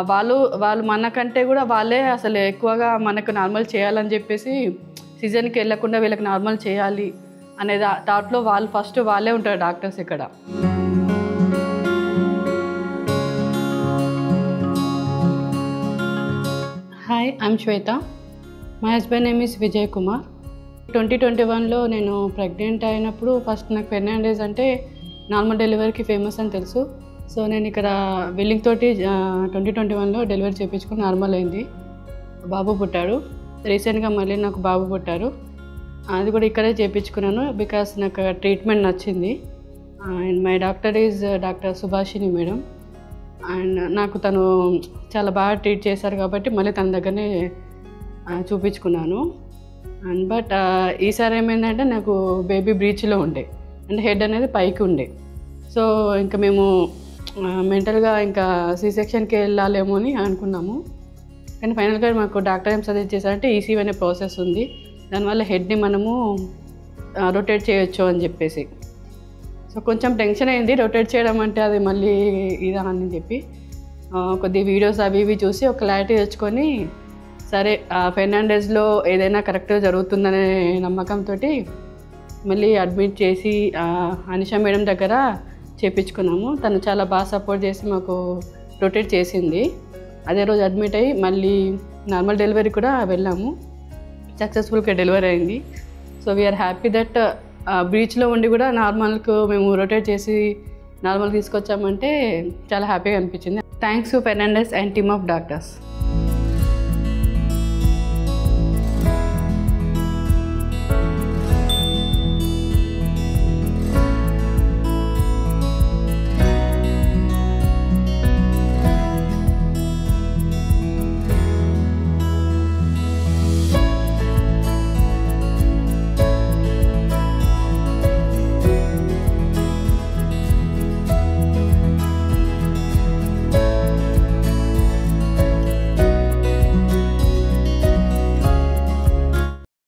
వాళ్ళు వాళ్ళు మనకంటే కూడా వాళ్ళే అసలు ఎక్కువగా మనకు నార్మల్ చేయాలని చెప్పేసి సీజన్కి వెళ్ళకుండా వీళ్ళకి నార్మల్ చేయాలి అనే థాట్లో వాళ్ళు ఫస్ట్ వాళ్ళే ఉంటారు డాక్టర్స్ ఇక్కడ. Hi, I'm Shweta. My husband name is Vijay Kumar. 2021లో నేను ప్రెగ్నెంట్ అయినప్పుడు ఫస్ట్ నాకు ఫెర్నాండెస్ అంటే నార్మల్ డెలివరీకి ఫేమస్ అని తెలుసు. సో నేను ఇక్కడ విల్లింగ్ తోటి 2021లో డెలివరీ చేయించుకుని నార్మల్ అయింది. బాబు పుట్టాడు. రీసెంట్గా మళ్ళీ నాకు బాబు పుట్టారు. అది కూడా ఇక్కడే చేయించుకున్నాను బికాస్ నాకు ట్రీట్మెంట్ నచ్చింది. And my doctor is doctor Subhashini madam. And నాకు తను చాలా బాగా ట్రీట్ చేశారు కాబట్టి మళ్ళీ తన దగ్గరనే చూపించుకున్నాను. అండ్ బట్ ఈసారి ఏమైందంటే నాకు బేబీ బ్రీచ్లో ఉండే, అంటే హెడ్ అనేది పైకి ఉండే. సో ఇంకా మేము మెంటల్గా ఇంకా సి సెక్షన్కి వెళ్ళాలేమో అని అనుకున్నాము. కానీ ఫైనల్గా మాకు డాక్టర్ ఏం సజెస్ట్ చేశారంటే ఈసీవీ అనే ప్రాసెస్ ఉంది, దానివల్ల హెడ్ని మనము రొటేట్ చేయొచ్చు అని చెప్పేసి. సో కొంచెం టెన్షన్ అయింది, రొటేట్ చేయడం అంటే అది మళ్ళీ ఇదా అని చెప్పి కొద్ది వీడియోస్ అవి ఇవి చూసి ఒక క్లారిటీ తెచ్చుకొని సరే ఫెర్నాండెస్లో ఏదైనా కరెక్ట్గా జరుగుతుందనే నమ్మకంతో మళ్ళీ అడ్మిట్ చేసి అనిషా మేడం దగ్గర చేయించుకున్నాము. తను చాలా బాగా సపోర్ట్ చేసి మాకు రొటేట్ చేసింది. అదే రోజు అడ్మిట్ అయ్యి మళ్ళీ నార్మల్ డెలివరీ కూడా వెళ్ళాము. సక్సెస్ఫుల్గా డెలివరీ అయింది. సో వీఆర్ హ్యాపీ దట్ బ్రీచ్లో ఉండి కూడా నార్మల్కు మేము రొటేట్ చేసి నార్మల్ తీసుకొచ్చామంటే చాలా హ్యాపీగా అనిపించింది. Thanks to Fernandes and team of doctors.